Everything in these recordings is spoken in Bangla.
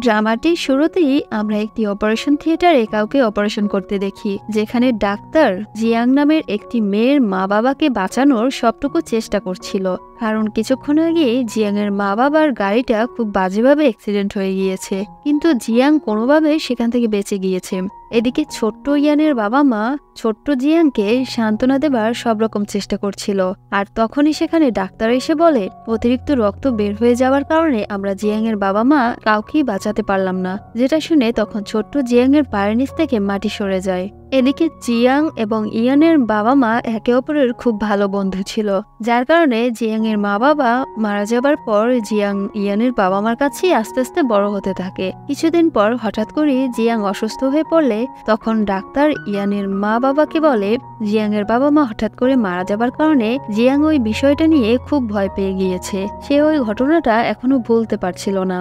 ড্রামাটির শুরুতেই আমরা একটি অপারেশন থিয়েটারে কাউকে অপারেশন করতে দেখি, যেখানে ডাক্তার জিয়াং নামের একটি মেয়ের মা বাবাকে বাঁচানোর সবটুকু চেষ্টা করছিল, কারণ কিছুক্ষণ আগে জিয়াং এর মা বাবার গাড়িটা খুব বাজেভাবে অ্যাক্সিডেন্ট হয়ে গিয়েছে, কিন্তু জিয়াং কোনোভাবে সেখান থেকে বেঁচে গিয়েছে। এদিকে ছোট্ট ইয়ানের বাবা মা ছোট্ট জিয়াংকে সান্ত্বনা দেবার সব রকম চেষ্টা করছিল, আর তখনই সেখানে ডাক্তার এসে বলে অতিরিক্ত রক্ত বের হয়ে যাওয়ার কারণে আমরা জিয়াং এর বাবা মা কাউকেই বাঁচাতে পারলাম না। যেটা শুনে তখন ছোট্ট জিয়াং এর পায়ের নিচ থেকে মাটি সরে যায়। এদিকে জিয়াং এবং ইয়ানের বাবা মা একে অপরের খুব ভালো বন্ধু ছিল, যার কারণে জিয়াং এর মা বাবা মারা যাবার পর জিয়াং ইয়ানের বাবা মার কাছেই আস্তে আস্তে বড় হতে থাকে। কিছুদিন পর হঠাৎ করে জিয়াং অসুস্থ হয়ে পড়লে তখন ডাক্তার ইয়ানের মা বাবাকে বলে জিয়াং এর বাবা মা হঠাৎ করে মারা যাবার কারণে জিয়াং ওই বিষয়টা নিয়ে খুব ভয় পেয়ে গিয়েছে। সে ওই ঘটনাটা এখনো ভুলতে পারছিল না,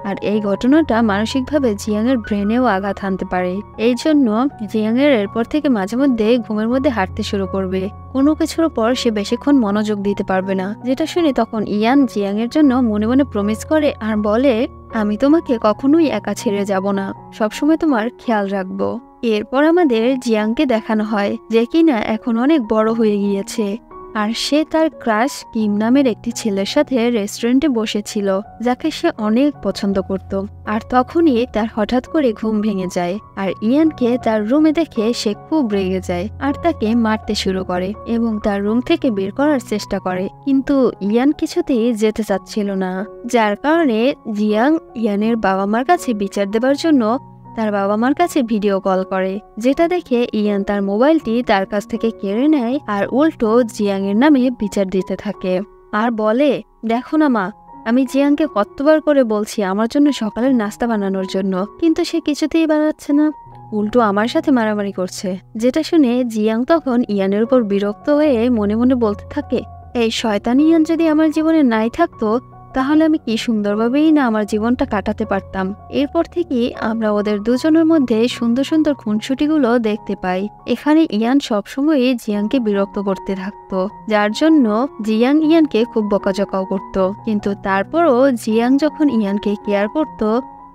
আর এই ঘটনাটা মানসিকভাবে জিয়াং এর ব্রেনেও আঘাত হানতে পারে। এই জন্য জিয়াং এর এরপর থেকে মাঝে মধ্যে ঘুমের মধ্যে হাঁটতে শুরু করবে। কোনো কিছুর উপর সে বেশিক্ষণ মনোযোগ দিতে পারবে না। যেটা শুনে তখন ইয়ান জিয়াং এর জন্য মনে মনে প্রমিস করে আর বলে, আমি তোমাকে কখনোই একা ছেড়ে যাব না, সবসময় তোমার খেয়াল রাখবো। এরপর আমাদের জিয়াংকে দেখানো হয় যে কিনা এখন অনেক বড় হয়ে গিয়েছে, আর সে তার ক্রাশ কিম নামের একটি ছেলের সাথে রেস্টুরেন্টে বসেছিল, যাকে সে অনেক পছন্দ করত। আর তখনই তার হঠাৎ করে ঘুম ভেঙে যায়, আর ইয়ানকে তার রুমে দেখে সে খুব রেগে যায় আর তাকে মারতে শুরু করে এবং তার রুম থেকে বের করার চেষ্টা করে, কিন্তু ইয়ান কিছুতেই যেতে চাচ্ছিল না। যার কারণে জিয়াং ইয়ানের বাবা মার কাছে বিচার দেবার জন্য তার বাবা মার কাছে ভিডিও কল করে, যেটা দেখে ইয়ান তার মোবাইলটি তার কাছ থেকে কেড়ে নেয় আর উল্টো জিয়াং এর নামে বিচার দিতে থাকে আর বলে, দেখো না মা, আমি জিয়াংকে কতবার করে বলছি আমার জন্য সকালের নাস্তা বানানোর জন্য, কিন্তু সে কিছুতেই বানাচ্ছে না, উল্টো আমার সাথে মারামারি করছে। যেটা শুনে জিয়াং তখন ইয়ানের উপর বিরক্ত হয়ে মনে মনে বলতে থাকে, এই শয়তান ইয়ান যদি আমার জীবনে নাই থাকতো তাহলে আমি কি সুন্দরভাবেই না আমার জীবনটা কাটাতে পারতাম। এরপর থেকে আমরা ওদের দুজনের মধ্যে সুন্দর সুন্দর খুনসুটিগুলো দেখতে পাই। এখানে ইয়ান সবসময় জিয়াংকে বিরক্ত করতে থাকতো, যার জন্য জিয়াং ইয়ানকে খুব বকাঝকাও করত, কিন্তু তারপরও জিয়াং যখন ইয়ানকে কেয়ার করত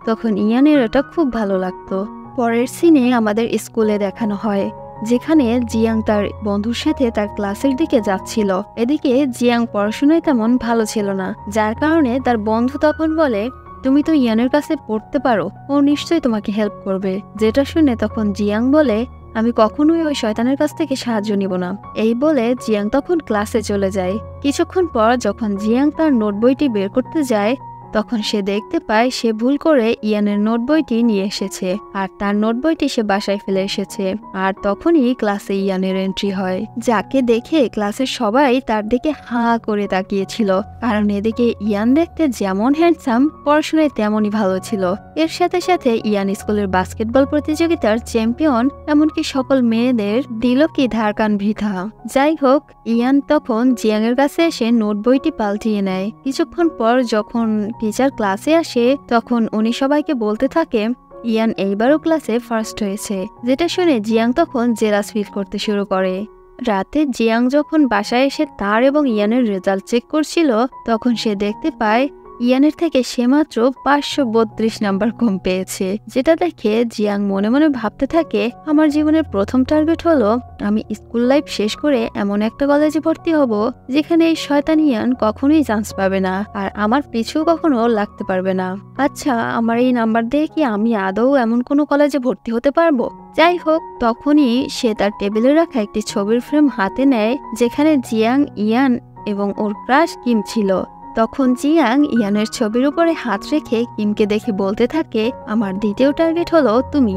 তখন ইয়ানের এটা খুব ভালো লাগতো। পরের সিনে আমাদের স্কুলে দেখানো হয়, যেখানে জিয়াং তার বন্ধুর সাথে তার ক্লাসের দিকে যাচ্ছিল। এদিকে জিয়াং পড়াশোনায় তেমন ভালো ছিল না, যার কারণে তার বন্ধু তখন বলে, তুমি তো ইয়ানের কাছে পড়তে পারো, ও নিশ্চয়ই তোমাকে হেল্প করবে। যেটা শুনে তখন জিয়াং বলে, আমি কখনোই ওই শয়তানের কাছ থেকে সাহায্য নিব না। এই বলে জিয়াং তখন ক্লাসে চলে যায়। কিছুক্ষণ পর যখন জিয়াং তার নোট বইটি বের করতে যায় তখন সে দেখতে পায় সে ভুল করে ইয়ানের নোট বইটি নিয়ে এসেছে, আর তার নোট বইটি সে বাসায় ফেলে এসেছে। আর তখনই ক্লাসে ইয়ানের এন্ট্রি হয়, যাকে দেখে ক্লাসের সবাই তার দিকে হাঁ করে তাকিয়েছিল, কারণ এদিকে ইয়ান দেখতে যেমন হ্যান্ডসাম পড়াশোনায় তেমনই ভালো ছিল। এর সাথে সাথে ইয়ান স্কুলের বাস্কেটবল প্রতিযোগিতার চ্যাম্পিয়ন, এমনকি সকল মেয়েদের দিল কি ধারকান বৃথা। যাই হোক, ইয়ান তখন জিয়াং এর কাছে এসে নোট বইটি পাল্টিয়ে নেয়। কিছুক্ষণ পর যখন টিচার ক্লাসে আসে তখন উনি সবাইকে বলতে থাকে ইয়ান এইবারও ক্লাসে ফার্স্ট হয়েছে। যেটা শুনে জিয়াং তখন জেলাস ফিল করতে শুরু করে। রাতে জিয়াং যখন বাসায় এসে তার এবং ইয়ানের রেজাল্ট চেক করছিল তখন সে দেখতে পায় ইয়ানের থেকে সে মাত্র 532 নাম্বার কম পেয়েছে। যেটা দেখে জিয়াং মনে মনে ভাবতে থাকে, আমার জীবনের প্রথম টার্গেট হলো আমি স্কুল লাইফ শেষ করে এমন একটা কলেজে ভর্তি হব যেখানে এই শয়তান ইয়ান কখনোই চান্স পাবে না আর আমার পিছু কখনো লাগতে পারবে না। আচ্ছা, আমার এই নাম্বার দিয়ে কি আমি আদৌ এমন কোনো কলেজে ভর্তি হতে পারবো? যাই হোক, তখনই সে তার টেবিলে রাখা একটি ছবির ফ্রেম হাতে নেয়, যেখানে জিয়াং, ইয়ান এবং ওর ক্রাশ কিম ছিল। তখন জিয়াং ইয়ানের ছবির উপরে হাত রেখে কিমকে দেখে বলতে থাকে, আমার দ্বিতীয় টার্গেট হলো তুমি।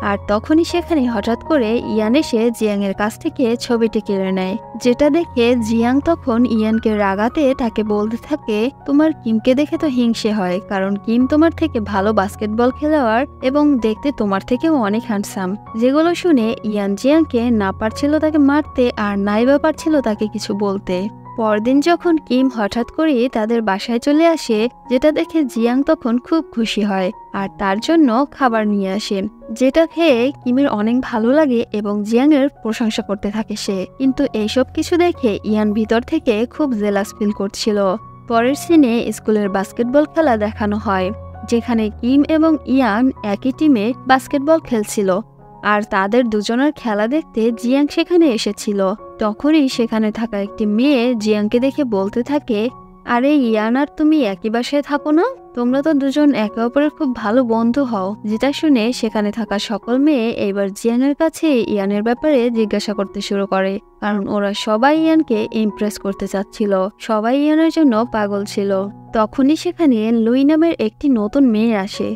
আর তখনই সেখানে হঠাৎ করে ইয়ান এসে জিয়াং এর কাছ থেকে ছবিটি কেড়ে নেয়। যেটা দেখে জিয়াং তখন ইয়ানকে রাগাতে তাকে বলতে থাকে, তোমার কিমকে দেখে তো হিংসে হয়, কারণ কিম তোমার থেকে ভালো বাস্কেটবল খেলোয়াড় এবং দেখতে তোমার থেকেও অনেক হ্যান্ডসাম। যেগুলো শুনে ইয়ান জিয়াংকে না পারছিল তাকে মারতে আর নাইবা পারছিল তাকে কিছু বলতে। পরদিন যখন কিম হঠাৎ করে তাদের বাসায় চলে আসে, যেটা দেখে জিয়াং তখন খুব খুশি হয় আর তার জন্য খাবার নিয়ে আসে, যেটা খেয়ে কিমের অনেক ভালো লাগে এবং জিয়াং এর প্রশংসা করতে থাকে সে। কিন্তু এইসব কিছু দেখে ইয়ান ভিতর থেকে খুব জেলাস ফিল করছিল। পরের সিনে স্কুলের বাস্কেটবল খেলা দেখানো হয়, যেখানে কিম এবং ইয়ান একই টিমে বাস্কেটবল খেলছিল আর তাদের দুজনের খেলা দেখতে জিয়াং সেখানে এসেছিল। তখনই সেখানে থাকা একটি মেয়ে জিয়াংকে দেখে বলতে থাকে, আরে ইয়ান আর তুমি একই বাসায় থাকো না? তোমরা তো দুজন একে অপরের খুব ভালো বন্ধু হও। যেটা শুনে সেখানে থাকা সকল মেয়ে এবার জিয়াংয়ের কাছে ইয়ানের ব্যাপারে জিজ্ঞাসা করতে শুরু করে, কারণ ওরা সবাই ইয়ানকে ইমপ্রেস করতে চাচ্ছিল, সবাই ইয়ানের জন্য পাগল ছিল। তখনই সেখানে লুই নামের একটি নতুন মেয়ে আসে,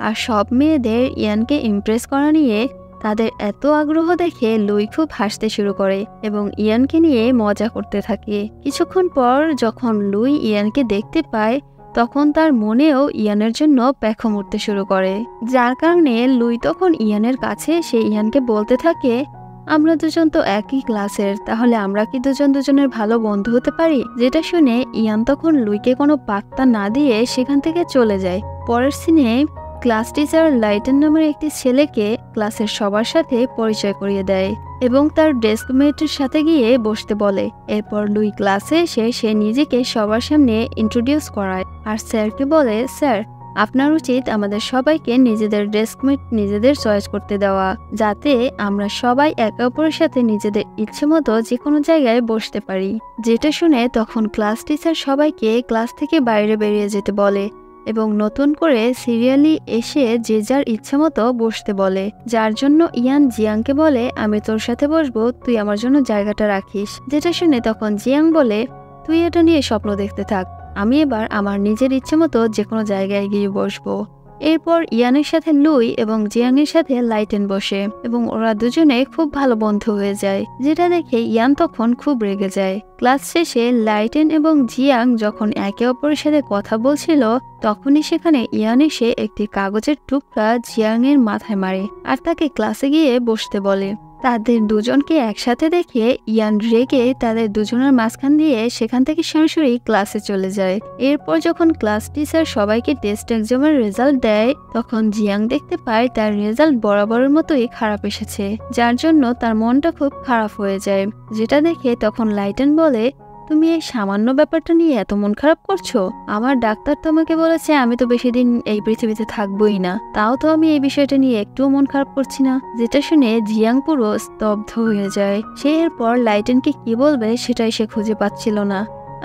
আর সব মেয়েদের ইয়ানকে ইমপ্রেস করা নিয়ে তাদের এত আগ্রহ দেখে লুই খুব হাসতে শুরু করে এবং ইয়ানকে নিয়ে মজা করতে থাকে। কিছুক্ষণ পর যখন লুই ইয়ানকে দেখতে পায় তখন তার মনেও ইয়ানের জন্য পেখম উঠতে শুরু করে, যার কারণে লুই তখন ইয়ানের কাছে সে ইয়ানকে বলতে থাকে, আমরা দুজন তো একই ক্লাসের, তাহলে আমরা কি দুজন দুজনের ভালো বন্ধু হতে পারি? যেটা শুনে ইয়ান তখন লুইকে কোনো পাত্তা না দিয়ে সেখান থেকে চলে যায়। পরের সিনে ক্লাস টিচার লাইটেন নামের একটি ছেলেকে ক্লাসের সবার সাথে পরিচয় করিয়ে দেয় এবং তার ডেস্কমেটের সাথে গিয়ে বসতে বলে। এরপর লুই ক্লাসে এসে সে নিজেকে সবার সামনে ইন্ট্রোডিউস করায় আর স্যারকে বলে, স্যার আপনার উচিত আমাদের সবাইকে নিজেদের ডেস্কমেট নিজেদের চয়েস করতে দেওয়া, যাতে আমরা সবাই একে অপরের সাথে নিজেদের ইচ্ছে মতো যে কোনো জায়গায় বসতে পারি। যেটা শুনে তখন ক্লাস টিচার সবাইকে ক্লাস থেকে বাইরে বেরিয়ে যেতে বলে এবং নতুন করে সিরিয়ালি এসে যে যার ইচ্ছে মতো বসতে বলে, যার জন্য ইয়ান জিয়াংকে বলে, আমি তোর সাথে বসবো, তুই আমার জন্য জায়গাটা রাখিস। যেটা শুনে তখন জিয়াং বলে, তুই এটা নিয়ে স্বপ্ন দেখতে থাক, আমি এবার আমার নিজের ইচ্ছে মতো যে কোনো জায়গায় গিয়ে বসবো। এরপর ইয়ানের সাথে লুই এবং জিয়াংয়ের সাথে লাইটেন বসে এবং ওরা দুজনে খুব ভালো বন্ধু হয়ে যায়, যেটা দেখে ইয়ান তখন খুব রেগে যায়। ক্লাস শেষে লাইটেন এবং জিয়াং যখন একে অপরের সাথে কথা বলছিল তখনই সেখানে ইয়ান এসে একটি কাগজের টুকরা জিয়াংয়ের মাথায় মারে আর তাকে ক্লাসে গিয়ে বসতে বলে। তাদের দুজনকে একসাথে দেখে ইয়ান রেগে তাদের দুজনের মাঝখান দিয়ে সেখান থেকে সরাসরি ক্লাসে চলে যায়। এরপর যখন ক্লাস টিচার সবাইকে টেস্ট এক্সামের রেজাল্ট দেয় তখন জিয়াং দেখতে পায় তার রেজাল্ট বরাবরের মতোই খারাপ এসেছে, যার জন্য তার মনটা খুব খারাপ হয়ে যায়। যেটা দেখে তখন লাইটেন বলে, তুমি এই সামান্য ব্যাপারটা নিয়ে এত মন খারাপ করছো? আমার ডাক্তার তোমাকে বলেছে আমি তো বেশি দিন এই পৃথিবীতে থাকবোই না, তাও তো আমি এই বিষয়টা নিয়ে একটুও মন খারাপ করছি না। যেটা শুনে জিয়াং পুরো স্তব্ধ হয়ে যায়। সে এরপর লাইটেনকে কি বলবে সেটাই সে খুঁজে পাচ্ছিল না,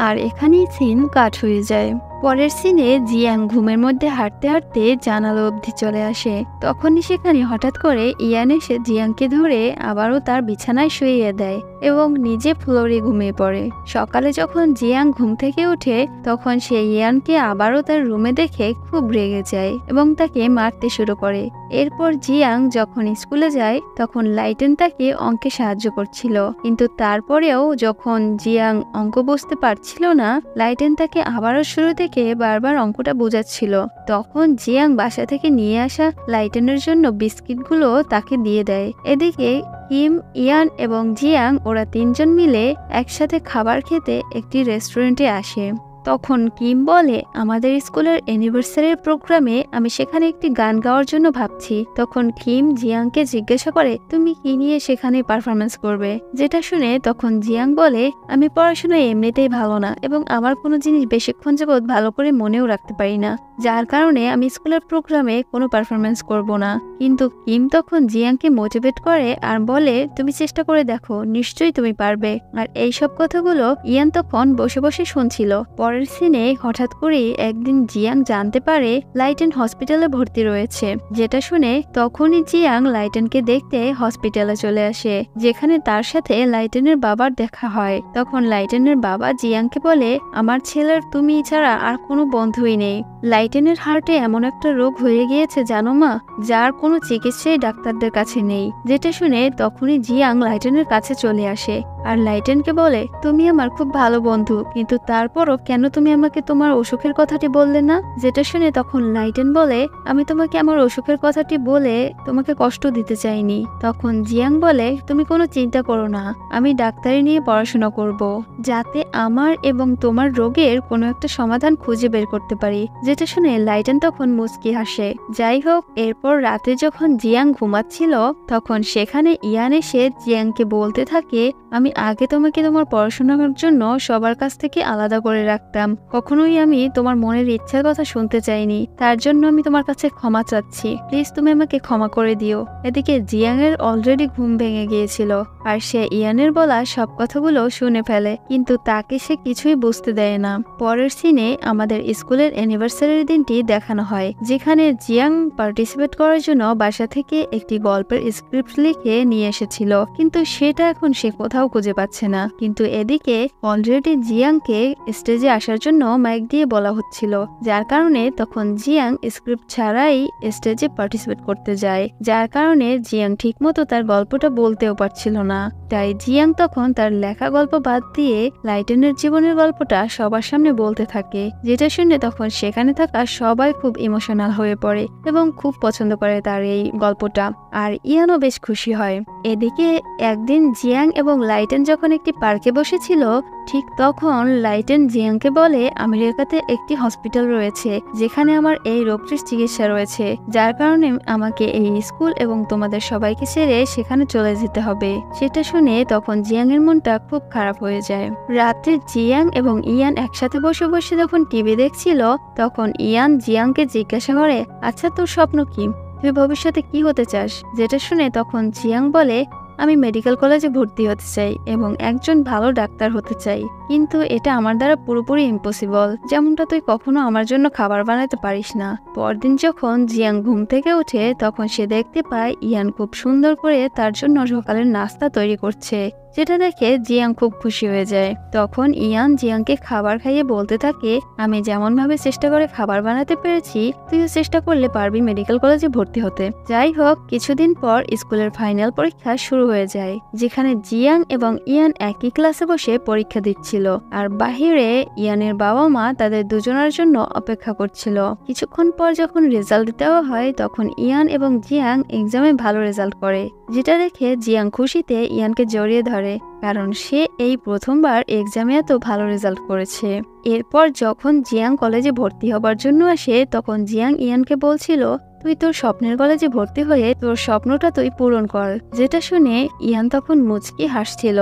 আর এখানেই সিন কাট হয়ে যায়। পরের সিনে জিয়াং ঘুমের মধ্যে হাঁটতে হাঁটতে জানালা অবধি চলে আসে। তখনই সেখানে হঠাৎ করে ইয়ান এসে জিয়াংকে ধরে আবারও তার বিছানায় শুইয়ে দেয় এবং নিজে ফ্লোরে ঘুমিয়ে পড়ে। সকালে যখন জিয়াং ঘুম থেকে ওঠে তখন সে ইয়ানকে আবারও তার রুমে দেখে খুব রেগে যায় এবং তাকে মারতে শুরু করে। এরপর জিয়াং যখন স্কুলে যায় তখন লাইটেন তাকে অঙ্কে সাহায্য করছিল, কিন্তু তারপরেও যখন জিয়াং অঙ্ক বুঝতে পারছিল না লাইটেন তাকে আবারও শুরু থেকে বারবার অঙ্কটা বোঝাচ্ছিল। তখন জিয়াং বাসা থেকে নিয়ে আসা লাইটেনের জন্য বিস্কিটগুলো তাকে দিয়ে দেয়। এদিকে কিম, ইয়ান এবং জিয়াং ওরা তিনজন মিলে একসাথে খাবার খেতে একটি রেস্টুরেন্টে আসে। তখন কিম বলে, আমাদের স্কুলের অ্যানিভার্সারির প্রোগ্রামে আমি সেখানে একটি গান গাওয়ার জন্য ভাবছি। তখন কিম জিয়াংকে জিজ্ঞাসা করে, তুমি কি নিয়ে সেখানে পারফরমেন্স করবে? যেটা শুনে তখন জিয়াং বলে, আমি পড়াশোনায় এমনিতেই ভালো না এবং আমার কোনো জিনিস বেশিক্ষণ যাবৎ ভালো করে মনেও রাখতে পারি না, যার কারণে আমি স্কুলের প্রোগ্রামে কোনো পারফরমেন্স করব না। কিন্তু কিম তখন জিয়াংকে মোটিভেট করে আর বলে, তুমি চেষ্টা করে দেখো, নিশ্চয়ই তুমি পারবে। আর এইসব কথাগুলো ইয়ান তখন বসে বসে শুনছিল। পরের সিনে হঠাৎ করে একদিন জিয়াং জানতে পারে লাইটেন হসপিটালে ভর্তি রয়েছে। যেটা শুনে তখনই জিয়াং লাইটেনকে দেখতে হসপিটালে চলে আসে, যেখানে তার সাথে লাইটেনের বাবার দেখা হয়। তখন লাইটেনের বাবা জিয়াংকে বলে, আমার ছেলের তুমি ছাড়া আর কোনো বন্ধুই নেই। লাইটেনের হার্টে এমন একটা রোগ হয়ে গিয়েছে জানো মা, যার কোনো চিকিৎসাই ডাক্তারদের কাছে নেই। যেটা শুনে তখনই জিয়াং লাইটেনের কাছে চলে আসে আর লাইটেনকে বলে, তুমি আমার খুব ভালো বন্ধু, কিন্তু তারপরও কেন তুমি আমাকে তোমার অসুখের কথাটি বললে না? যেটা শুনে তখন লাইটেন বলে, আমি তোমাকে আমার অসুখের কথাটি বলে তোমাকে কষ্ট দিতে চাইনি। তখন জিয়াং বলে, তুমি কোনো চিন্তা করো না, আমি ডাক্তারি নিয়ে পড়াশোনা করব, যাতে আমার এবং তোমার রোগের কোনো একটা সমাধান খুঁজে বের করতে পারি। যেটা শুনে লাইটেন তখন মুচকি হাসে। যাই হোক, এরপর রাতে যখন জিয়াং ঘুমাচ্ছিল তখন সেখানে ইয়ান এসে জিয়াংকে বলতে থাকে, আমি আগে তোমাকে তোমার পড়াশোনার জন্য সবার কাছ থেকে আলাদা করে রাখতাম, কখনোই আমি তোমার মনের ইচ্ছার কথা শুনতে চাইনি। তার জন্য আমি তোমার কাছে ক্ষমা চাচ্ছি, প্লিজ তুমি আমাকে ক্ষমা করে দিও। এদিকে জিয়াং এর অলরেডি ঘুম ভেঙে গিয়েছিল, আর সে ইয়ানের বলা সব কথাগুলো শুনে ফেলে, কিন্তু তাকে সে কিছুই বুঝতে দেয় না। পরের সিনে আমাদের স্কুলের অ্যানিভার্সারির দিনটি দেখানো হয়, যেখানে জিয়াং পার্টিসিপেট করার জন্য বাসা থেকে একটি গল্পের স্ক্রিপ্ট লিখে নিয়ে এসেছিল, কিন্তু সেটা এখন সে কোথাও খুঁজে পাচ্ছে না। কিন্তু এদিকে অলরেডি জিয়াংকে স্টেজে আসার জন্য মাইক দিয়ে বলা হচ্ছিল, যার কারণে তখন জিয়াং স্ক্রিপ্ট ছাড়াই স্টেজে পার্টিসিপেট করতে যায়, যার কারণে জিয়াং ঠিকমতো তার গল্পটা বলতেও পারছিল না। তাই জিয়াং তখন তার লেখা গল্প বাদ দিয়ে লাইটেনের জীবনের গল্পটা সবার সামনে বলতে থাকে, যেটা শুনে তখন সেখানে থাকা সবাই খুব ইমোশনাল হয়ে পড়ে এবং খুব পছন্দ করে তার এই গল্পটা, আর ইয়ানও বেশ খুশি হয়। এদিকে একদিন জিয়াং এবং লাইটেন যখন একটি পার্কে বসেছিল, ঠিক তখন লাইটেন জিয়াংকে বলে, আমেরিকাতে একটি হসপিটাল রয়েছে যেখানে আমার এই রোগটির চিকিৎসা রয়েছে, যার কারণে আমাকে এই স্কুল এবং তোমাদের সবাইকে ছেড়ে সেখানে চলে যেতে হবে। সেটা শুনে তখন জিয়াং এর মনটা খুব খারাপ হয়ে যায়। রাত্রে জিয়াং এবং ইয়ান একসাথে বসে বসে যখন টিভি দেখছিল, তখন ইয়ান জিয়াংকে জিজ্ঞাসা করে, আচ্ছা তোর স্বপ্ন কি, তুই ভবিষ্যতে কি হতে চাস? যেটা শুনে তখন জিয়াং বলে, আমি মেডিকেল কলেজে ভর্তি হতে চাই এবং একজন ভালো ডাক্তার হতে চাই, কিন্তু এটা আমার দ্বারা পুরোপুরি ইম্পসিবল, যেমনটা তুই কখনো আমার জন্য খাবার বানাতে পারিস না। পরদিন যখন জিয়াং ঘুম থেকে ওঠে, তখন সে দেখতে পায় ইয়ান খুব সুন্দর করে তার জন্য সকালের নাস্তা তৈরি করছে, যেটা দেখে জিয়াং খুব খুশি হয়ে যায়। তখন ইয়ান জিয়াংকে খাবার খাইয়ে বলতে থাকে, আমি যেমন ভাবে চেষ্টা করে খাবার বানাতে পেরেছি, তুইও চেষ্টা করলে পারবি মেডিকেল কলেজে ভর্তি হতে। যাই হোক, কিছুদিন পর স্কুলের ফাইনাল পরীক্ষা শুরু হয়ে যায়, যেখানে জিয়াং এবং ইয়ান একই ক্লাসে বসে পরীক্ষা দিচ্ছিল, আর বাহিরে ইয়ানের বাবা মা তাদের দুজনের জন্য অপেক্ষা করছিল। কিছুক্ষণ পর যখন রেজাল্ট দেওয়া হয়, তখন ইয়ান এবং জিয়াং এক্সামে ভালো রেজাল্ট করে, যেটা দেখে জিয়াং খুশিতে ইয়ানকে জড়িয়ে ধরে, কারণ সে এই প্রথমবার এক্সামে এত ভালো রেজাল্ট করেছে। এরপর যখন জিয়াং কলেজে ভর্তি হবার জন্য আসে, তখন জিয়াং ইয়ানকে বলছিল, তুই তোর স্বপ্নের কলেজে ভর্তি হয়ে তোর স্বপ্নটা তুই পূরণ কর। যেটা শুনে ইয়ান তখন মুচকি হাসছিল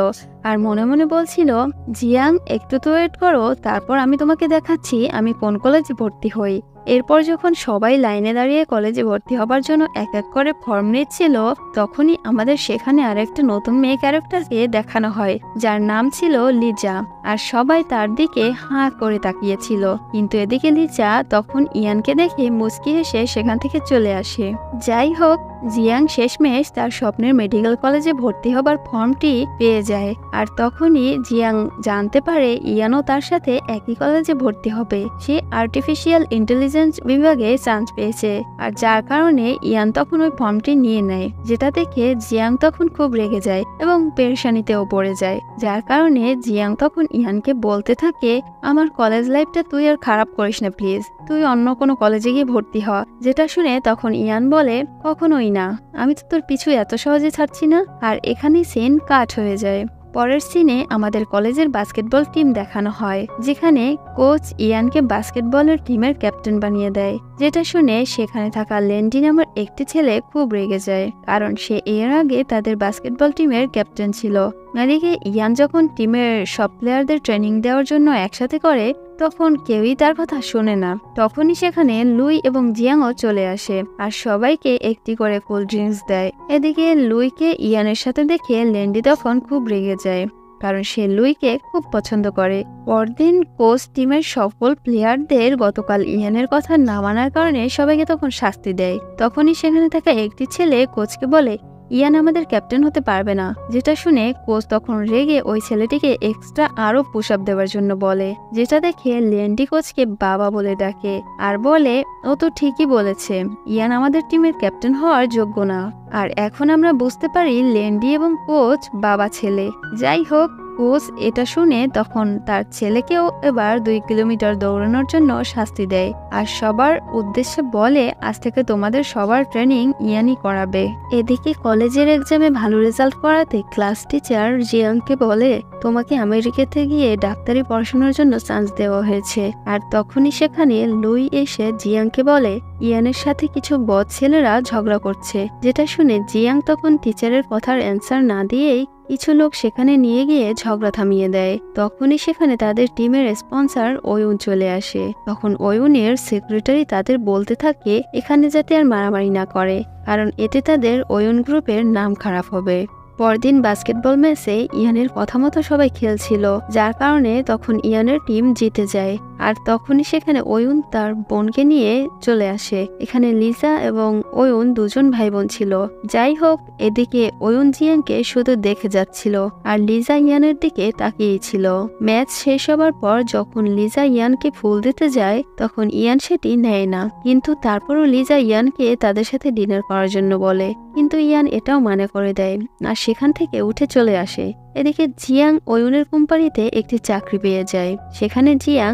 আর মনে মনে বলছিল, জিয়াং একটু তো ওয়েট করো, তারপর আমি তোমাকে দেখাচ্ছি আমি কোন কলেজে ভর্তি হই। এরপর যখন সবাই লাইনে দাঁড়িয়ে কলেজে ভর্তি হবার জন্য এক এক করে ফর্ম নিচ্ছিল, তখনই আমাদের সেখানে আরেকটা নতুন মেয়ে ক্যারেক্টারকে দেখানো হয়, যার নাম ছিল লিজা, আর সবাই তার দিকে হাঁ করে তাকিয়েছিল। কিন্তু এদিকে লিজা তখন ইয়ানকে দেখে মুচকি হেসে সেখান থেকে চলে আসে। যাই হোক, জিয়াং শেষমেশ তার স্বপ্নের মেডিকেল কলেজে ভর্তি হবার ফর্মটি পেয়ে যায়, আর তখনই জিয়াং জানতে পারে ইয়ানও তার সাথে একই কলেজে ভর্তি হবে। সে আর্টিফিশিয়াল ইন্টেলিজেন্স বিভাগে চান্স পেয়েছে, আর যার কারণে ইয়ান তখন ওই ফর্মটি নিয়ে নেয়, যেটা দেখে জিয়াং তখন খুব রেগে যায় এবং পেরেশানিতেও পড়ে যায়। যার কারণে জিয়াং তখন ইয়ানকে বলতে থাকে, আমার কলেজ লাইফটা তুই আর খারাপ করিস না প্লিজ, তুই অন্য কোনো কলেজে গিয়ে ভর্তি হ। যেটা শুনে তখন ইয়ান বলে, কখনোই না, আমি তো তোর পিছু এত সহজে ছাড়ছি না। আর এখানেই সিন কাট হয়ে যায়। পরের সিনে আমাদের কলেজের বাস্কেটবল টিম দেখানো হয়, যেখানে কোচ ইয়ানকে বাস্কেটবলের টিমের ক্যাপ্টেন বানিয়ে দেয়। যেটা শুনে সেখানে থাকা লেন্ডি নামের একটি ছেলে খুব রেগে যায়, কারণ সে এর আগে তাদের বাস্কেটবল টিমের ক্যাপ্টেন ছিল। এদিকে ইয়ান যখন টিমের সব প্লেয়ারদের ট্রেনিং দেওয়ার জন্য একসাথে করে, তখন কেউই তার কথা শোনে না। তখনই সেখানে লুই এবং জিয়াংও চলে আসে আর সবাইকে একটি করে কোল্ড ড্রিঙ্কস দেয়। এদিকে লুইকে ইয়ানের সাথে দেখে লেন্ডি তখন খুব রেগে যায়, কারণ সে লুইকে খুব পছন্দ করে। পরদিন কোচ টিমের সকল প্লেয়ারদের গতকাল ইয়ানের কথা না মানার কারণে সবাইকে তখন শাস্তি দেয়। তখনই সেখানে থাকা একটি ছেলে কোচকে বলে, ইয়ান আমাদের ক্যাপ্টেন হতে পারবে না। যেটা শুনে কোচ তখন রেগে ওই ছেলেটিকে এক্সট্রা আরো পুশ আপ দেওয়ার জন্য বলে, যেটা দেখে লেন্ডি কোচকে বাবা বলে ডাকে আর বলে, ও তো ঠিকই বলেছে, ইয়ান আমাদের টিমের ক্যাপ্টেন হওয়ার যোগ্য না। আর এখন আমরা বুঝতে পারি লেন্ডি এবং কোচ বাবা ছেলে। যাই হোক, কোচ এটা শুনে তখন তার ছেলেকেও এবার 2 কিলোমিটার দৌড়ানোর জন্য শাস্তি দেয়, আর সবার উদ্দেশ্যে বলে, আজ থেকে তোমাদের সবার ট্রেনিং ইয়ানই করাবে। এদিকে কলেজের এক্সামে ভালো রেজাল্ট করাতে ক্লাস টিচার জিয়াংকে বলে, তোমাকে আমেরিকাতে গিয়ে ডাক্তারি পড়াশোনার জন্য চান্স দেওয়া হয়েছে। আর তখনই সেখানে লুই এসে জিয়াংকে বলে, ইয়ানের সাথে কিছু বদ ছেলেরা ঝগড়া করছে। যেটা শুনে জিয়াং তখন টিচারের কথার অ্যান্সার না দিয়েই কিছু লোক সেখানে নিয়ে গিয়ে ঝগড়া থামিয়ে দেয়। তখনই সেখানে তাদের টিমের স্পন্সর অয়ুন চলে আসে। তখন অয়ুনের সেক্রেটারি তাদের বলতে থাকে এখানে যাতে আর মারামারি না করে, কারণ এতে তাদের অয়ুন গ্রুপের নাম খারাপ হবে। পরদিন বাস্কেটবল ম্যাচে ইয়ানের কথা মতো সবাই খেলছিল, যার কারণে তখন ইয়ানের টিম জিতে যায়। আর তখনই সেখানে অয়ুন তার বোনকে নিয়ে চলে আসে। এখানে লিজা এবং অয়ুন দুজন ভাই বোন ছিল। যাই হোক, এদিকে অয়ুন জিয়ানকে শুধু দেখে যাচ্ছিল আর লিজা ইয়ানের দিকে তাকিয়েছিল। ম্যাচ শেষ হবার পর যখন লিজা ইয়ানকে ফুল দিতে যায় তখন ইয়ান সেটি নেয় না, কিন্তু তারপরও লিজা ইয়ানকে তাদের সাথে ডিনার করার জন্য বলে, কিন্তু ইয়ান এটাও মানা করে দেয় আর সেখান থেকে উঠে চলে আসে। এদিকে জিয়াং অয়ুনের কোম্পানিতে একটি চাকরি পেয়ে যায়। সেখানে জিয়াং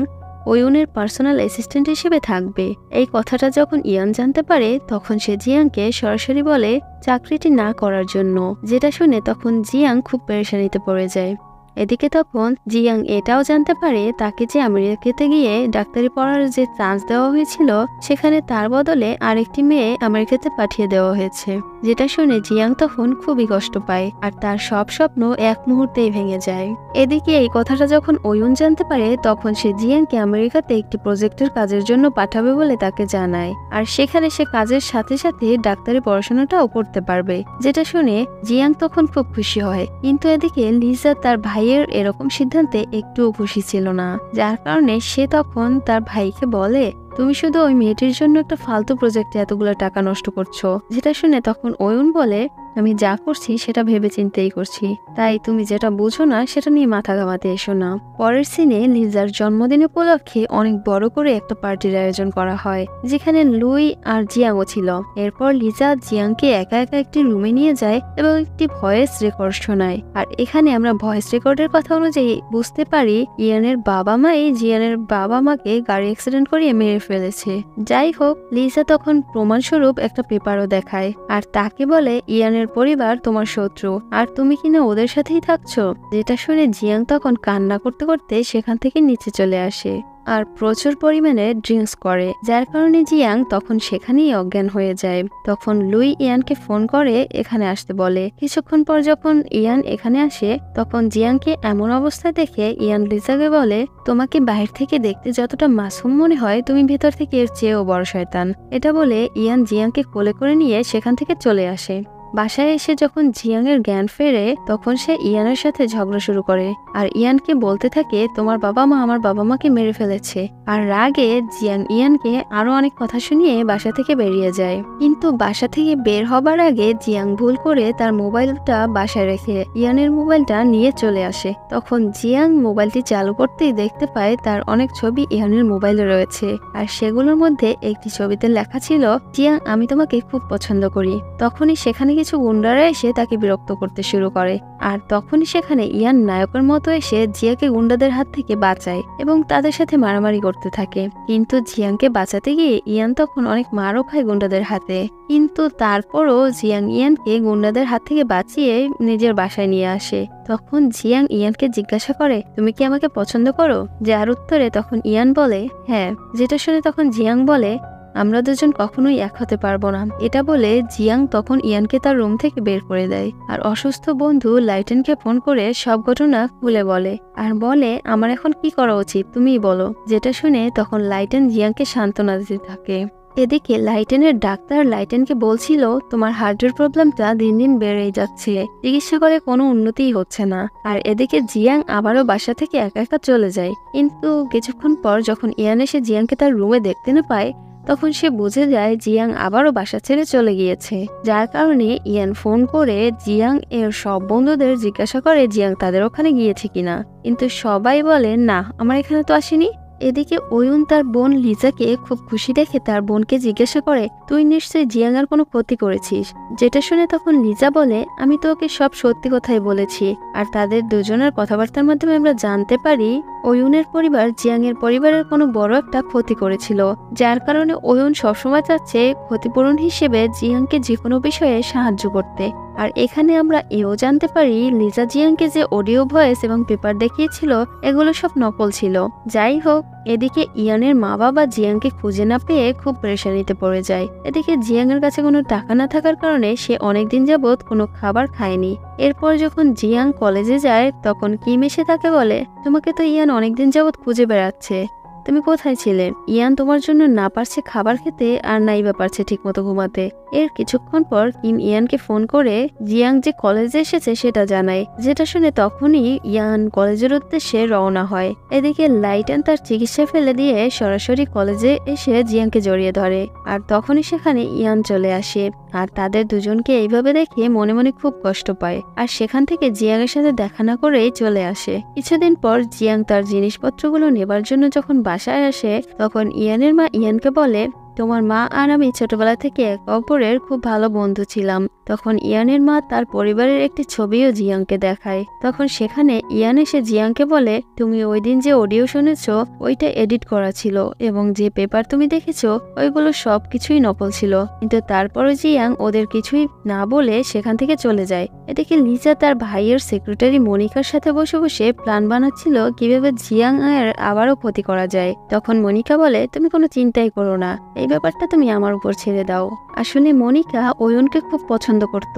অয়ুনের পার্সোনাল অ্যাসিস্ট্যান্ট হিসেবে থাকবে। এই কথাটা যখন ইয়ান জানতে পারে তখন সে জিয়াংকে সরাসরি বলে চাকরিটি না করার জন্য, যেটা শুনে তখন জিয়াং খুব পেরেশানিতে পড়ে যায়। এদিকে তখন জিয়াং এটাও জানতে পারে তাকে যে আমেরিকাতে গিয়ে ডাক্তারি পড়ার যে চান্স দেওয়া হয়েছিল সেখানে তার বদলে আরেকটি মেয়ে আমেরিকাতে পাঠিয়ে দেওয়া হয়েছে, যেটা শুনে জিয়াং তখন খুবই কষ্ট পায় আর তার সব স্বপ্ন এক মুহূর্তেই ভেঙে যায়। এদিকে এই কথাটা যখন অয়ুন জানতে পারে তখন সে জিয়াংকে আমেরিকাতে একটি প্রজেক্টের কাজের জন্য পাঠাবে বলে তাকে জানায়, আর সেখানে সে কাজের সাথে সাথে ডাক্তারি পড়াশোনাটাও করতে পারবে, যেটা শুনে জিয়াং তখন খুব খুশি হয়। কিন্তু এদিকে লিজা তার ভাইয়ের এরকম সিদ্ধান্তে একটুও খুশি ছিল না, যার কারণে সে তখন তার ভাইকে বলে তুমি শুধু ওই মেয়েটির জন্য একটা ফালতু প্রজেক্টে এতগুলো টাকা নষ্ট করছো। যেটা শুনে তখন অয়ুন বলে আমি যা করছি সেটা ভেবে চিন্তেই করছি, তাই তুমি যেটা বুঝো না সেটা নিয়ে মাথা ঘামাতে এসো না। পরের সিনে লিজার জন্মদিন উপলক্ষে অনেক বড় করে একটা পার্টির আয়োজন করা হয়, যেখানে লুই আর জিয়াংও ছিল। এরপর লিজা জিয়াংকে একা একা একটি রুমে নিয়ে যায় এবং একটি ভয়েস রেকর্ড শোনায়। আর এখানে আমরা ভয়েস রেকর্ডের কথা অনুযায়ী বুঝতে পারি ইয়ানের বাবা মাই জিয়ানের বাবা মাকে গাড়ি অ্যাক্সিডেন্ট করিয়ে মেরে ফেলেছে। যাই হোক, লিজা তখন প্রমাণস্বরূপ একটা পেপারও দেখায় আর তাকে বলে ইয়ানের পরিবার তোমার শত্রু আর তুমি কিনা ওদের সাথেই থাকছো। যেটা শুনে জিয়াং তখন কান্না করতে করতে সেখান থেকে নিচে চলে আসে আর প্রচুর পরিমাণে ড্রিঙ্কস করে, যার কারণে জিয়াং তখন সেখানেই অজ্ঞান হয়ে যায়। তখন লুই ইয়ানকে ফোন করে এখানে আসতে বলে। কিছুক্ষণ পর যখন ইয়ান এখানে আসে তখন জিয়াংকে এমন অবস্থায় দেখে ইয়ান লিজাকে বলে তোমাকে বাহির থেকে দেখতে যতটা মাসুম মনে হয় তুমি ভেতর থেকে এর চেয়েও বড় শয়তান। এটা বলে ইয়ান জিয়াংকে কোলে করে নিয়ে সেখান থেকে চলে আসে। বাসায় এসে যখন জিয়াংয়ের জ্ঞান ফেরে তখন সে ইয়ানের সাথে ঝগড়া শুরু করে আর ইয়ানকে বলতে থাকে তোমার বাবা মা আমার বাবা মাকে মেরে ফেলেছে। আর রাগে জিয়াং ইয়ানকে আরো অনেক কথা শুনিয়ে বাসা থেকে বেরিয়ে যায়। কিন্তু বাসা থেকে বের হবার আগে জিয়াং ভুল করে তার মোবাইলটা বাসায় রেখে ইয়ানের মোবাইলটা নিয়ে চলে আসে। তখন জিয়াং মোবাইলটি চালু করতেই দেখতে পায় তার অনেক ছবি ইয়ানের মোবাইলে রয়েছে আর সেগুলোর মধ্যে একটি ছবিতে লেখা ছিল জিয়াং আমি তোমাকে খুব পছন্দ করি। তখনই সেখানে কিছু গুন্ডারা এসে তাকে বিরক্ত করতে শুরু করে আর তখনই সেখানে ইয়ান নায়কের মতো এসে জিয়াকে গুন্ডাদের হাত থেকে বাঁচায় এবং তাদের সাথে মারামারি করতে থাকে। কিন্তু জিয়াংকে বাঁচাতে গিয়ে ইয়ান তখন অনেক মারও খায় গুন্ডাদের হাতে, কিন্তু তারপরও জিয়াং ইয়ানকে গুন্ডাদের হাত থেকে বাঁচিয়ে নিজের বাসায় নিয়ে আসে। তখন জিয়াং ইয়ানকে জিজ্ঞাসা করে তুমি কি আমাকে পছন্দ করো, যার উত্তরে তখন ইয়ান বলে হ্যাঁ। যেটা শুনে তখন জিয়াং বলে আমরা দুজন কখনোই এক হতে পারবো না। এটা বলে জিয়াং তখন ইয়ানকে তার রুম থেকে বের করে দেয় আর অসুস্থ বন্ধু লাইটেনকে ফোন করে সব ঘটনা খুলে বলে আর বলে আমার এখন কি করা উচিত তুমিই বলো। যেটা শুনে তখন লাইটেন জিয়াংকে সান্ত্বনা দিতে থাকে। এদিকে লাইটেনের ডাক্তার লাইটেনকে বলছিল তোমার হার্টের প্রবলেমটা দিন দিন বেড়েই যাচ্ছে, চিকিৎসা করে কোনো উন্নতিই হচ্ছে না। আর এদিকে জিয়াং আবারও বাসা থেকে একা একা চলে যায়। কিন্তু কিছুক্ষণ পর যখন ইয়ান এসে জিয়াংকে তার রুমে দেখতে না পায় তখন সে বুঝে যায় জিয়াং আবারও বাসা ছেড়ে চলে গিয়েছে, যার কারণে ইয়ান ফোন করে জিয়াং এর সব বন্ধুদের জিজ্ঞাসা করে জিয়াং তাদের ওখানে গিয়েছে কিনা, কিন্তু সবাই বলে না আমার এখানে তো আসেনি। এদিকে অয়ুন তার বোন লিজাকে খুব খুশি দেখে তার বোনকে জিজ্ঞাসা করে তুই নিশ্চয়ই জিয়াং এর কোনো ক্ষতি করেছিস। যেটা শুনে তখন লিজা বলে আমি তো ওকে সব সত্যি কথাই বলেছি। আর তাদের দুজনের কথাবার্তার মাধ্যমে আমরা জানতে পারি অয়ুনের পরিবার জিয়াং এর পরিবারের কোনো বড় একটা ক্ষতি করেছিল, যার কারণে অয়ুন সবসময় চাচ্ছে ক্ষতিপূরণ হিসেবে জিয়াংকে যে কোনো বিষয়ে সাহায্য করতে। আর এখানে আমরা এও জানতে পারি লিজা জিয়াংকে যে অডিও ভয়েস এবং পেপার দেখিয়েছিল এগুলো সব নকল ছিল। যাই হোক, এদিকে ইয়ানের মা বাবা জিয়াংকে খুঁজে না পেয়ে খুব পেরেশানিতে পড়ে যায়। এদিকে জিয়াংয়ের কাছে কোনো টাকা না থাকার কারণে সে অনেকদিন যাবৎ কোনো খাবার খায়নি। এরপর যখন জিয়াং কলেজে যায় তখন কিম এসে তাকে বলে, তোমাকে তো ইয়ান অনেকদিন যাবৎ খুঁজে বেড়াচ্ছে, তুমি কোথায় ছিলে? ইয়ান তোমার জন্য না পারছে খাবার খেতে আর নাই বা পারছে ঠিক মতো ঘুমাতে। এর কিছুক্ষণ পর কিম ইয়ানকে ফোন করে জিয়াং যে কলেজে এসেছে সেটা জানায়, যেটা শুনে তখনই ইয়ান কলেজের উদ্দেশ্যে রওনা হয়। এদিকে লাইটেন তার চিকিৎসা ফেলে দিয়ে সরাসরি কলেজে এসে জিয়াংকে জড়িয়ে ধরে, আর তখনই সেখানে ইয়ান চলে আসে। আর তাদের দুজনকে এইভাবে দেখে মনে মনে খুব কষ্ট পায়, আর সেখান থেকে জিয়াংয়ের সাথে দেখা না করেই চলে আসে। কিছুদিন পর জিয়াং তার জিনিসপত্রগুলো নেবার জন্য যখন বাসায় আসে তখন ইয়ানের মা ইয়ানকে বলে, তোমার মা আর আমি ছোটবেলা থেকে এক অপরের খুব ভালো বন্ধু ছিলাম। তখন ইয়ানের মা তার পরিবারের একটি ছবিও জিয়াংকে দেখায়। তখন সেখানে ইয়ান এসে জিয়াংকে বলে, তুমি ওই দিন যে অডিও শুনেছ ওইটা এডিট করা ছিল এবং যে পেপার তুমি দেখেছ ওইগুলো সবকিছুই নকল ছিল। কিন্তু তারপরে জিয়াং ওদের কিছুই না বলে সেখান থেকে চলে যায়। এদিকে লিজা তার ভাইয়ের সেক্রেটারি মনিকার সাথে বসে বসে প্ল্যান বানাচ্ছিল কিভাবে জিয়াং এর আবারও ক্ষতি করা যায়। তখন মনিকা বলে, তুমি কোনো চিন্তাই করো না, এই ব্যাপারটা তুমি আমার উপর ছেড়ে দাও। আসলে মনিকা ওয়নকে খুব পছন্দ করত,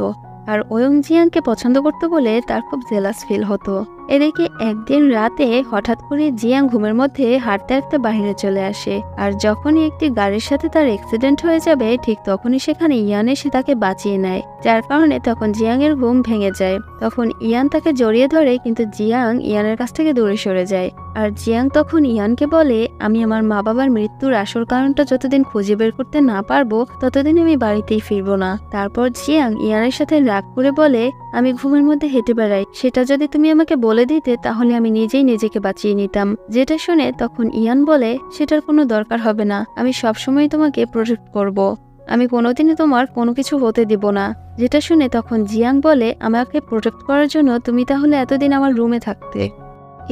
আর ওয়ং জিয়াংকে পছন্দ করতো বলে তার খুব জেলাস ফিল হতো। এদিকে একদিন রাতে হঠাৎ করে জিয়াং ঘুমের মধ্যে হাঁটতে হাঁটতে বাহিরে চলে আসে, আর যখনই একটি গাড়ির সাথে তার অ্যাক্সিডেন্ট হয়ে যাবে ঠিক তখনই সেখানে ইয়ান এসে তাকে বাঁচিয়ে নেয়, যার কারণে তখন জিয়াং এর ঘুম ভেঙে যায়। তখন ইয়ান তাকে জড়িয়ে ধরে, কিন্তু জিয়াং ইয়ানের কাছ থেকে দূরে সরে যায়। আর জিয়াং তখন ইয়ানকে বলে, আমি আমার মা বাবার মৃত্যুর আসল কারণটা যতদিন খুঁজে বের করতে না পারবো ততদিন আমি বাড়িতেই ফিরবো না। তারপর জিয়াং ইয়ানের সাথে রাগ করে বলে, আমি ঘুমের মধ্যে হেঁটে বেড়াই, সেটা যদি তুমি আমাকে বলে দিতে তাহলে আমি নিজেই নিজেকে বাঁচিয়ে নিতাম। যেটা শুনে তখন ইয়ান বলে, সেটার কোনো দরকার হবে না, আমি সবসময় তোমাকে প্রোটেক্ট করব, আমি কোনোদিনই তোমার কোনো কিছু হতে দিব না। যেটা শুনে তখন জিয়াং বলে, আমাকে প্রোটেক্ট করার জন্য তুমি তাহলে এতদিন আমার রুমে থাকতে।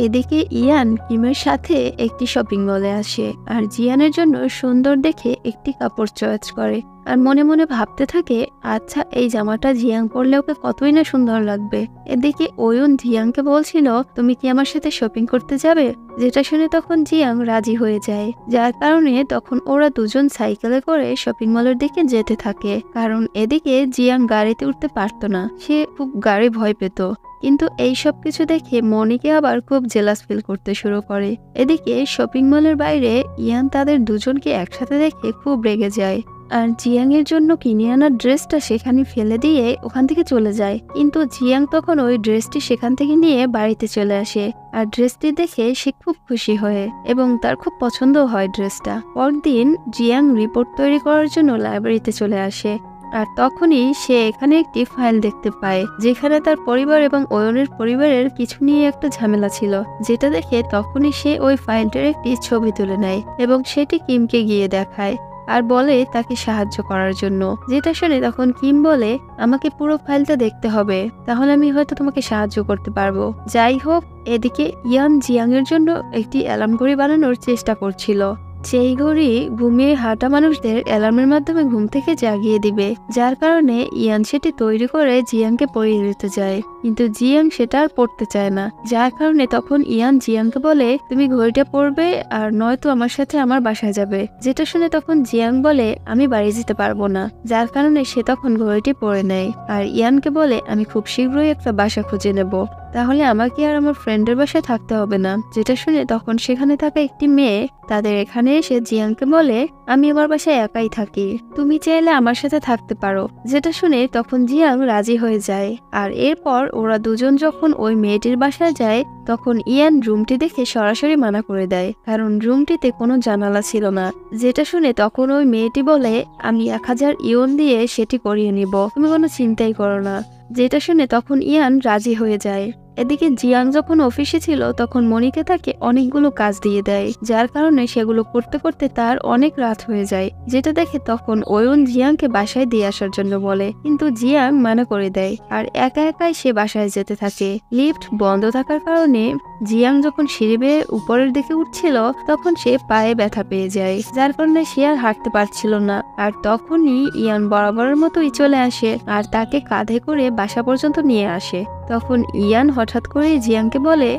এদিকে ইয়ান কিমের সাথে একটি শপিং মলে আসে, আর জিয়ানের জন্য সুন্দর দেখে একটি কাপড় চয়েস করে, আর মনে মনে ভাবতে থাকে, আচ্ছা এই জামাটা জিয়াং পরলে ওকে কতই না সুন্দর লাগবে। এদিকে ওয়ুন জিয়াংকে বলছিল, তুমি কি আমার সাথে শপিং করতে যাবে? যেটা শুনে তখন জিয়াং রাজি হয়ে যায়, যার কারণে তখন ওরা দুজন সাইকেলে করে শপিং মলের দিকে যেতে থাকে। কারণ এদিকে জিয়াং গাড়িতে উঠতে পারতো না, সে খুব গাড়ি ভয় পেত। কিন্তু এই সব কিছু দেখে মনিকে আবার খুব জেলাস ফিল করতে শুরু করে। এদিকে শপিং মলের বাইরে ইয়ান তাদের দুজনকে একসাথে দেখে খুব রেগে যায়, আর জিয়াং এর জন্য কিনে আনা ড্রেসটা সেখানে ফেলে দিয়ে ওখান থেকে চলে যায়। কিন্তু জিয়াং তখন ওই ড্রেসটি সেখান থেকে নিয়ে বাড়িতে চলে আসে, আর ড্রেসটি দেখে সে খুব খুশি হয় এবং তার খুব পছন্দ হয় ড্রেসটা। পরদিন জিয়াং রিপোর্ট তৈরি করার জন্য লাইব্রেরিতে চলে আসে, আর তখনই সে এখানে একটি ফাইল দেখতে পায় যেখানে তার পরিবার এবং ওয়নের পরিবারের কিছু নিয়ে একটা ঝামেলা ছিল। যেটা দেখে তখনই সে ওই ফাইলটার একটি ছবি তুলে নেয় এবং সেটি কিমকে গিয়ে দেখায় আর বলে তাকে সাহায্য করার জন্য। যেটা শুনে তখন কিম বলে, আমাকে পুরো ফাইলটা দেখতে হবে, তাহলে আমি হয়তো তোমাকে সাহায্য করতে পারবো। যাই হোক, এদিকে ইয়ান জিয়াং এর জন্য একটি অ্যালার্ম ঘড়ি বানানোর চেষ্টা করছিল, সেই ঘড়ি ঘুমিয়ে হাঁটা মানুষদের অ্যালার্মের মাধ্যমে ঘুম থেকে জাগিয়ে দিবে। যার কারণে ইয়ান সেটি তৈরি করে জিয়াংকে পরিয়ে দিতে যায়, কিন্তু জিয়াং সেটা আর পড়তে চায় না। যার কারণে তখন ইয়ান জিয়াংকে বলে, তুমি ঘড়িটা পড়বে আর নয়তো আমার সাথে আমার বাসায় যাবে। যেটা শুনে তখন জিয়াং বলে, আমি বাড়ি যেতে পারবো না। যার কারণে সে তখন ঘড়িটি পরে নেয়, আর ইয়ানকে বলে, আমি খুব শীঘ্রই একটা বাসা খুঁজে নেব, তাহলে আমাকে আর আমার ফ্রেন্ডের বাসায় থাকতে হবে না। যেটা শুনে তখন সেখানে থাকা একটি মেয়ে তাদের এখানে এসে জিয়াংকে বলে, আমি আমার বাসায় একাই থাকি, তুমি চাইলে আমার সাথে থাকতে পারো। যেটা শুনে তখন জিয়াং রাজি হয়ে যায়, আর এরপর ওরা দুজন যখন ওই মেয়েটির বাসায় যায় তখন ইয়ান রুমটি দেখে সরাসরি মানা করে দেয়, কারণ রুমটিতে কোনো জানালা ছিল না। যেটা শুনে তখন ওই মেয়েটি বলে, আমি 1000 ইয়ন দিয়ে সেটি করিয়ে নিব, তুমি কোনো চিন্তাই করো না। যেটা শুনে তখন ইয়ান রাজি হয়ে যায়। এদিকে জিয়াং যখন অফিসে ছিল তখন মনিকা তাকে অনেকগুলো কাজ দিয়ে দেয়, যার কারণে সেগুলো করতে করতে তার অনেক রাত হয়ে যায়। যেটা দেখে তখন ওয়ুন জিয়াংকে বাসায় দিয়ে আসার জন্য বলে, কিন্তু জিয়াং মানা করে দেয় আর একা একাই সে বাসায় যেতে থাকে। লিফট বন্ধ থাকার কারণে জিয়াং যখন সিঁড়ি বেয়ে উপরের দিকে উঠছিল তখন সে পায়ে ব্যথা পেয়ে যায়, যার কারণে সে আর হাঁটতে পারছিল না। আর তখনই ইয়ান বরাবরের মতোই চলে আসে আর তাকে কাঁধে করে বাসা পর্যন্ত নিয়ে আসে। তখন ইয়ান হঠাৎ করে জিয়াংকে বলে,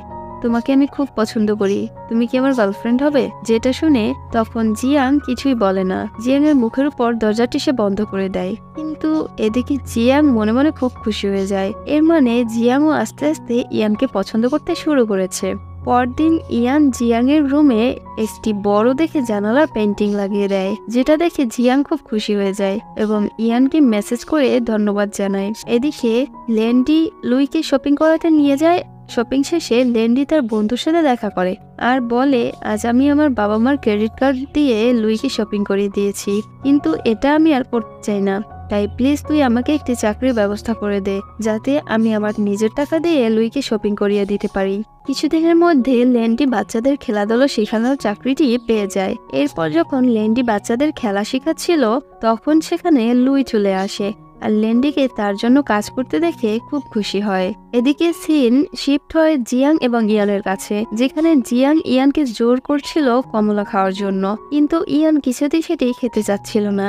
তোমাকে আমি খুব পছন্দ করি, তুমি কি আমার গার্লফ্রেন্ড হবে? যেটা শুনে তখন জিয়াং কিছুই বলে না, জিয়াং এর মুখের উপর দরজাটি সে বন্ধ করে দেয়। কিন্তু এদিকে জিয়াং মনে মনে খুব খুশি হয়ে যায়, এর মানে জিয়াংও আস্তে আস্তে ইয়ানকে পছন্দ করতে শুরু করেছে। পরদিন ইয়ান জিয়াং এর রুমে একটি বড় দেখে জানালার পেন্টিং লাগিয়ে দেয়, যেটা দেখে জিয়াং খুব খুশি হয়ে যায় এবং ইয়ানকে মেসেজ করে ধন্যবাদ জানায়। এদিকে লেন্ডি লুইকে শপিং করাতে নিয়ে যায়। শপিং শেষে লেন্ডি তার বন্ধুর সাথে দেখা করে আর বলে, আজ আমি আমার বাবা মার ক্রেডিট কার্ড দিয়ে লুইকে শপিং করিয়ে দিয়েছি, কিন্তু এটা আমি আর করতে চাই না, তাই প্লিজ তুই আমাকে একটি চাকরির ব্যবস্থা করে দে, যাতে আমি আমার নিজের টাকা দিয়ে লুইকে শপিং করিয়ে দিতে পারি। কিছুদিনের মধ্যে লেন্ডি বাচ্চাদের খেলাধুলো শেখানোর চাকরিটি পেয়ে যায়। এরপর যখন লেন্ডি বাচ্চাদের খেলা শেখাচ্ছিল তখন সেখানে লুই চলে আসে আর লেন্ডিকে তার জন্য কাজ করতে দেখে খুব খুশি হয়। এদিকে সিন শিফট হয় জিয়াং এবং ইয়ানের কাছে, যেখানে জিয়াং ইয়ানকে জোর করছিল কমলা খাওয়ার জন্য, কিন্তু ইয়ান কিছুতেই সেটি খেতে চাচ্ছিল না,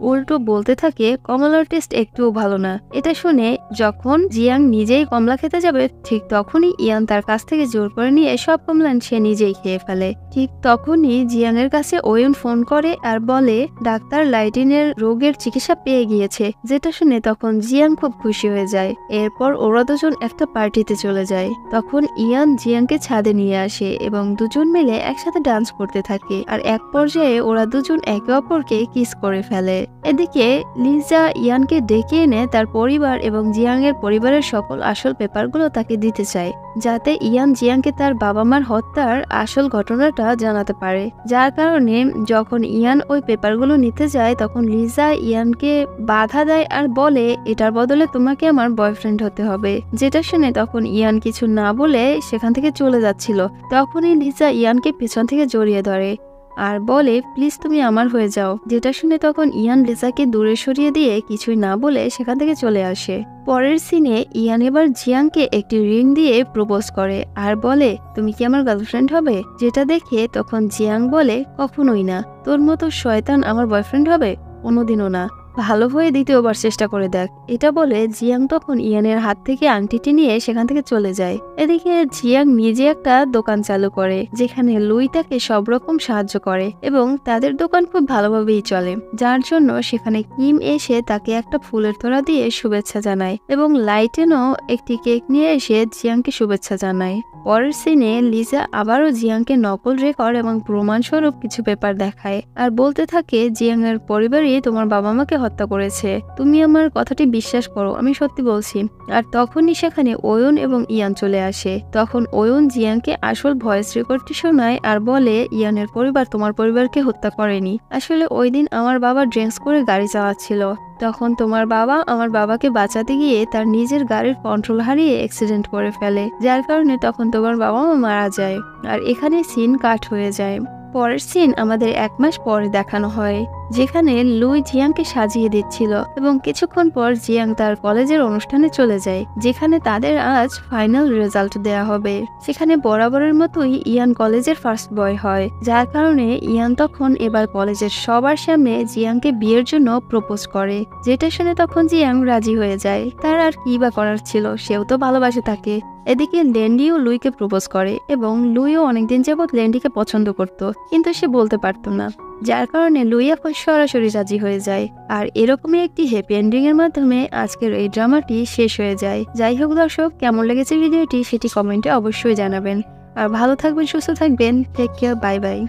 উল্টো বলতে থাকে কমলার টেস্ট একটুও ভালো না। এটা শুনে যখন জিয়াং নিজেই কমলা খেতে যাবে ঠিক তখনই ইয়ান তার কাছ থেকে জোর করে নিয়ে সব কমলা সে নিজেই খেয়ে ফেলে। ঠিক তখনই জিয়াং এর কাছে ওয়ুন ফোন করে আর বলে ডাক্তার লাইটিনের রোগের চিকিৎসা পেয়ে গিয়েছে, যেটা শুনে তখন জিয়াং খুব খুশি হয়ে যায়। এরপর ওরা দুজন একটা পার্টিতে চলে যায়। তখন ইয়ান জিয়াংকে ছাদে নিয়ে আসে এবং দুজন মিলে একসাথে ডান্স করতে থাকে আর এক পর্যায়ে ওরা দুজন একে অপরকে কিস করে ফেলে। এদিকে লিজা ইয়ানকে ডেকে এনে তার পরিবার এবং জিয়াং এর পরিবারের সকল আসল পেপারগুলো তাকে দিতে চায়, যাতে ইয়ান জিয়াংকে তার বাবা মার হত্যার আসল ঘটনাটা জানাতে পারে। যার কারণে যখন ইয়ান ওই পেপারগুলো নিতে যায় তখন লিজা ইয়ানকে বাধা দেয় আর বলে, এটার বদলে তোমাকে আমার বয়ফ্রেন্ড হতে হবে। যেটা শুনে তখন ইয়ান কিছু না বলে সেখান থেকে চলে যাচ্ছিল। তখনই লিজা ইয়ানকে পেছন থেকে জড়িয়ে ধরে আর বলে, প্লিজ তুমি আমার হয়ে যাও। যেটা শুনে তখন ইয়ান লিজাকে দূরে সরিয়ে দিয়ে কিছুই না বলে সেখান থেকে চলে আসে। পরের সিনে ইয়ান এবার জিয়াংকে একটি রিং দিয়ে প্রপোজ করে আর বলে, তুমি কি আমার গার্লফ্রেন্ড হবে? যেটা দেখে তখন জিয়াং বলে, কখনোই না, তোর মতো শয়তান আমার বয়ফ্রেন্ড হবে? কোনোদিনও না, ভালো হয়ে দ্বিতীয়বার চেষ্টা করে দেখ। এটা বলে জিয়াং তখন ইয়ানের হাত থেকে আংটিটি নিয়ে সেখান থেকে চলে যায়। এদিকে জিয়াং নিজে একটা দোকান চালু করে, যেখানে লুই তাকে সব রকম সাহায্য করে এবং তাদের দোকান খুব ভালোভাবেই চলে, যার জন্য সেখানে কিম এসে তাকে একটা ফুলের তোড়া দিয়ে শুভেচ্ছা জানায় এবং লাইটেনও একটি কেক নিয়ে এসে জিয়াংকে শুভেচ্ছা জানায়। পরের সিনে লিজা আবারও জিয়াংকে নকল রেকর্ড এবং প্রমাণস্বরূপ কিছু পেপার দেখায় আর বলতে থাকে, জিয়াং এর পরিবারই তোমার বাবা মাকে হত্যা করেছে, তুমি আমার কথাটি বিশ্বাস করো, আমি সত্যি বলছি। আর তখনই সেখানে ওয়ুন এবং ইয়ান চলে আসে। তখন ওয়ুন জিয়াংকে আসল ভয়েস রেকর্ডটি শোনায় আর বলে, ইয়ানের পরিবার তোমার পরিবারকে হত্যা করেনি, আসলে ওই দিন আমার বাবা ড্রিঙ্কস করে গাড়ি চালাচ্ছিল, তখন তোমার বাবা আমার বাবাকে বাঁচাতে গিয়ে তার নিজের গাড়ির কন্ট্রোল হারিয়ে অ্যাক্সিডেন্ট করে ফেলে, যার কারণে তখন তোমার বাবা মা মারা যায়। আর এখানে সিন কাট হয়ে যায়। পরের সিন আমাদের 1 মাস পরে দেখানো হয়, যেখানে লুই জিয়াংকে সাজিয়ে দিচ্ছিল এবং কিছুক্ষণ পর জিয়াং তার কলেজের অনুষ্ঠানে চলে যায়, যেখানে তাদের আজ ফাইনাল রেজাল্ট দেয়া হবে। সেখানে বরাবরের মতোই ইয়ান কলেজের ফার্স্ট বয় হয়, যার কারণে ইয়ান তখন এবার কলেজের সবার সামনে জিয়াংকে বিয়ের জন্য প্রপোজ করে। যেটা শুনে তখন জিয়াং রাজি হয়ে যায়, তার আর কি বা করার ছিল, সেও তো ভালোবাসে তাকে। এদিকে লেন্ডিও লুইকে প্রপোজ করে এবং লুইও অনেকদিন যাবৎ লেন্ডিকে পছন্দ করত, কিন্তু সে বলতে পারত না, যার কারণে লুই এখন সরাসরি রাজি হয়ে যায়। আর এরকমই একটি হ্যাপি এন্ডিং এর মাধ্যমে আজকের এই ড্রামাটি শেষ হয়ে যায়। যাই হোক দর্শক, কেমন লেগেছে ভিডিওটি সেটি কমেন্টে অবশ্যই জানাবেন। আর ভালো থাকবেন, সুস্থ থাকবেন, টেক কেয়ার, বাই বাই।